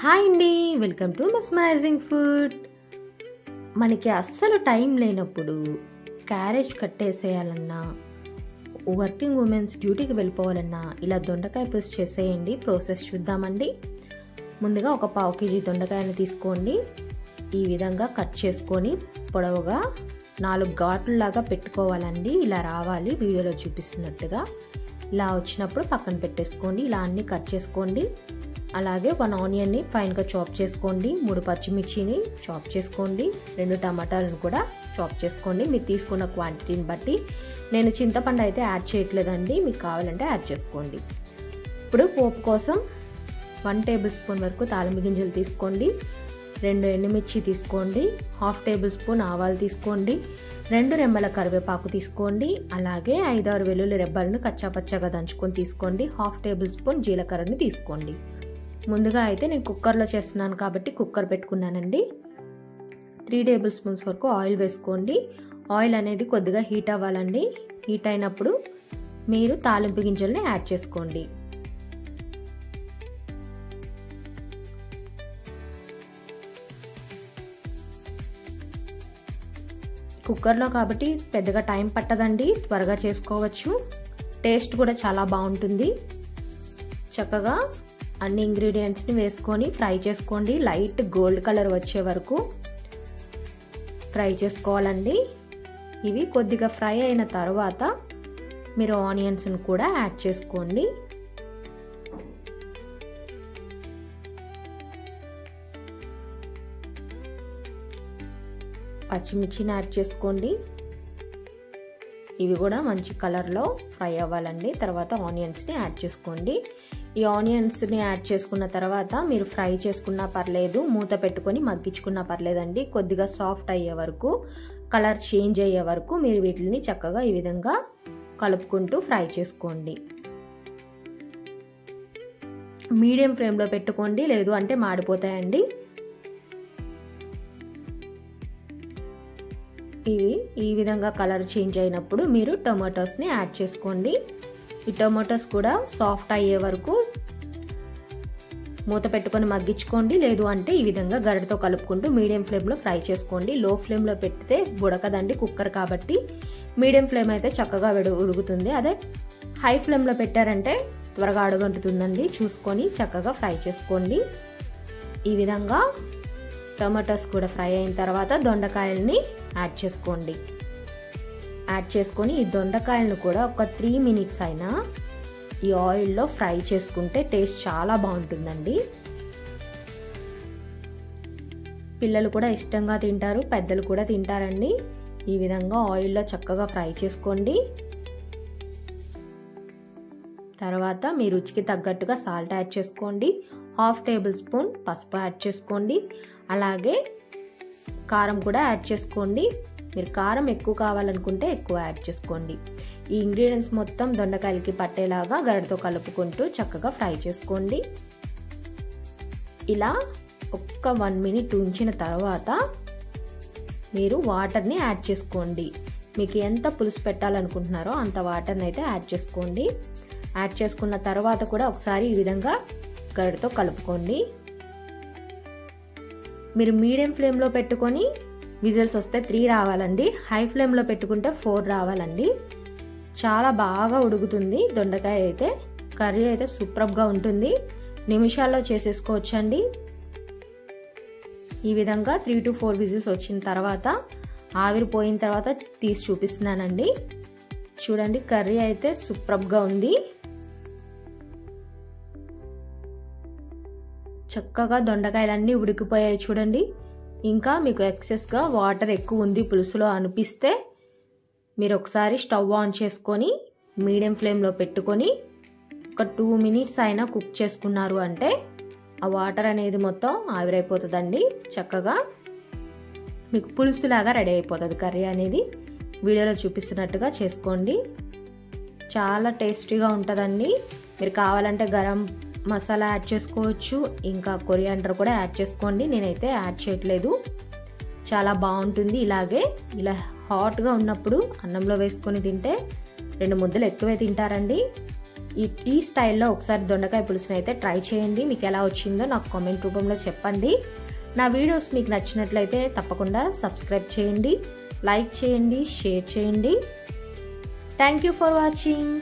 Hi అండి, welcome to mesmerising food. మనకి అస్సలు టైం లేనప్పుడు క్యారేజ్ కట్టేసేయాలన్నా, వర్కింగ్ ఉమెన్స్ డ్యూటీకి వెళ్ళిపోవాలన్నా ఇలా దొండకాయ పులుసు చేసేయండి. ప్రాసెస్ చూద్దామండి. ముందుగా ఒక 1/2 kg దొండకాయని తీసుకోండి. ఈ విధంగా కట్ చేసుకొని పొడవుగా 4 ఘాట్లులాగా పెట్టుకోవాలండి. ఇలా రావాలి వీడియోలో చూపిస్తున్నట్టుగా. ఇలా వచ్చినప్పుడు పక్కన పెట్టేసుకోండి. ఇలా అన్నీ కట్ చేసుకోండి. అలాగే 1 ఆనియన్ని ఫైన్గా చాప్ చేసుకోండి. 3 పచ్చిమిర్చిని చాప్ చేసుకోండి. 2 టమాటాలను కూడా చాప్ చేసుకోండి. మీరు తీసుకున్న క్వాంటిటీని బట్టి. నేను చింతపండు అయితే యాడ్ చేయట్లేదండి, మీకు కావాలంటే యాడ్ చేసుకోండి. ఇప్పుడు పోపు కోసం 1 టేబుల్ స్పూన్ వరకు తాలింపు గింజలు తీసుకోండి. 2 ఎండుమిర్చి తీసుకోండి. 1/2 టేబుల్ స్పూన్ ఆవాలు తీసుకోండి. 2 రెమ్మల కరివేపాకు తీసుకోండి. అలాగే 5-6 వెల్లుల్లి రెబ్బలను కచ్చాపచ్చాగా దంచుకొని తీసుకోండి. 1/2 టేబుల్ స్పూన్ జీలకర్రని తీసుకోండి. ముందుగా అయితే నేను కుక్కర్లో చేస్తున్నాను కాబట్టి కుక్కర్ పెట్టుకున్నానండి. 3 టేబుల్ స్పూన్స్ వరకు ఆయిల్ వేసుకోండి. ఆయిల్ అనేది కొద్దిగా హీట్ అవ్వాలండి. హీట్ అయినప్పుడు మీరు తాలింపు గింజల్ని యాడ్ చేసుకోండి. కుక్కర్లో కాబట్టి పెద్దగా టైం పట్టదండి, త్వరగా చేసుకోవచ్చు. టేస్ట్ కూడా చాలా బాగుంటుంది. చక్కగా అన్ని ఇంగ్రీడియంట్స్ని వేసుకొని ఫ్రై చేసుకోండి. లైట్ గోల్డ్ కలర్ వచ్చే వరకు ఫ్రై చేసుకోవాలండి. ఇవి కొద్దిగా ఫ్రై అయిన తర్వాత మీరు ఆనియన్స్ని కూడా యాడ్ చేసుకోండి. పచ్చిమిర్చిని యాడ్ చేసుకోండి. ఇవి కూడా మంచి కలర్లో ఫ్రై అవ్వాలండి. తర్వాత ఆనియన్స్ని యాడ్ చేసుకోండి. ఈ ఆనియన్స్ని యాడ్ చేసుకున్న తర్వాత మీరు ఫ్రై చేసుకున్నా పర్లేదు, మూత పెట్టుకొని మగ్గించుకున్నా పర్లేదండి. కొద్దిగా సాఫ్ట్ అయ్యే వరకు, కలర్ చేంజ్ అయ్యే వరకు మీరు వీటిని చక్కగా ఈ విధంగా కలుపుకుంటూ ఫ్రై చేసుకోండి. మీడియం ఫ్లేమ్లో పెట్టుకోండి, లేదు అంటే మాడిపోతాయండి. ఇవి ఈ విధంగా కలర్ చేంజ్ అయినప్పుడు మీరు టొమాటోస్ని యాడ్ చేసుకోండి. ఈ టొమాటోస్ కూడా సాఫ్ట్ అయ్యే వరకు మూత పెట్టుకొని మగ్గించుకోండి, లేదు అంటే ఈ విధంగా గరిటతో కలుపుకుంటూ మీడియం ఫ్లేమ్లో ఫ్రై చేసుకోండి. లో ఫ్లేమ్లో పెడితే ఉడకదండి కుక్కర్ కాబట్టి. మీడియం ఫ్లేమ్ అయితే చక్కగా ఉడుకుతుంది. అదే హై ఫ్లేమ్లో పెట్టారంటే త్వరగా అడుగంటుతుందండి. చూసుకొని చక్కగా ఫ్రై చేసుకోండి. ఈ విధంగా టొమాటోస్ కూడా ఫ్రై అయిన తర్వాత దొండకాయల్ని యాడ్ చేసుకోండి. యాడ్ చేసుకొని ఈ దొండకాయలను కూడా ఒక 3 మినిట్స్ అయినా ఈ ఆయిల్లో ఫ్రై చేసుకుంటే టేస్ట్ చాలా బాగుంటుందండి. పిల్లలు కూడా ఇష్టంగా తింటారు, పెద్దలు కూడా తింటారండి. ఈ విధంగా ఆయిల్లో చక్కగా ఫ్రై చేసుకోండి. తర్వాత మీ రుచికి తగ్గట్టుగా సాల్ట్ యాడ్ చేసుకోండి. 1/2 టేబుల్ స్పూన్ పసుపు యాడ్ చేసుకోండి. అలాగే కారం కూడా యాడ్ చేసుకోండి. మీరు కారం ఎక్కువ కావాలనుకుంటే ఎక్కువ యాడ్ చేసుకోండి. ఈ ఇంగ్రీడియంట్స్ మొత్తం దొండకాయలకి పట్టేలాగా గరిటతో కలుపుకుంటూ చక్కగా ఫ్రై చేసుకోండి. ఇలా ఒక్క 1 మినిట్ ఉంచిన తర్వాత మీరు వాటర్ని యాడ్ చేసుకోండి. మీకు ఎంత పులుసు పెట్టాలనుకుంటున్నారో అంత వాటర్ని అయితే యాడ్ చేసుకోండి. యాడ్ చేసుకున్న తర్వాత కూడా ఒకసారి ఈ విధంగా గరిటతో కలుపుకోండి. మీరు మీడియం ఫ్లేమ్లో పెట్టుకొని విజిల్స్ వస్తే 3 రావాలండి. హై ఫ్లేమ్లో పెట్టుకుంటే 4 రావాలండి. చాలా బాగా ఉడుకుతుంది దొండకాయ అయితే. కర్రీ అయితే సూపర్గా ఉంటుంది. నిమిషాల్లో చేసేసుకోవచ్చండి. ఈ విధంగా 3 to 4 విజిల్స్ వచ్చిన తర్వాత ఆవిరిపోయిన తర్వాత తీసి చూపిస్తున్నానండి. చూడండి, కర్రీ అయితే సూపర్గా ఉంది. చక్కగా దొండకాయలన్నీ ఉడికిపోయాయి చూడండి. ఇంకా మీకు ఎక్సెస్గా వాటర్ ఎక్కువ ఉంది పులుసులో అనిపిస్తే మీరు ఒకసారి స్టవ్ ఆన్ చేసుకొని మీడియం ఫ్లేమ్లో పెట్టుకొని ఒక 2 మినిట్స్ అయినా కుక్ చేసుకున్నారు అంటే ఆ వాటర్ అనేది మొత్తం ఆవిరైపోతుందండి. చక్కగా మీకు పులుసులాగా రెడీ అయిపోతుంది కర్రీ అనేది. వీడియోలో చూపిస్తున్నట్టుగా చేసుకోండి. చాలా టేస్టీగా ఉంటుందండి. మీరు కావాలంటే గరం మసాలా యాడ్ చేసుకోవచ్చు, ఇంకా కొరియాండర్ కూడా యాడ్ చేసుకోండి. నేనైతే యాడ్ చేయట్లేదు. చాలా బాగుంటుంది. ఇలా హాట్గా ఉన్నప్పుడు అన్నంలో వేసుకొని తింటే 2 ముద్దలు ఎక్కువే తింటారండి. ఈ స్టైల్లో ఒకసారి దొండకాయ పులుసుని అయితే ట్రై చేయండి. మీకు ఎలా వచ్చిందో నాకు కామెంట్ రూపంలో చెప్పండి. నా వీడియోస్ మీకు నచ్చినట్లయితే తప్పకుండా సబ్స్క్రైబ్ చేయండి, లైక్ చేయండి, షేర్ చేయండి. Thank you for watching.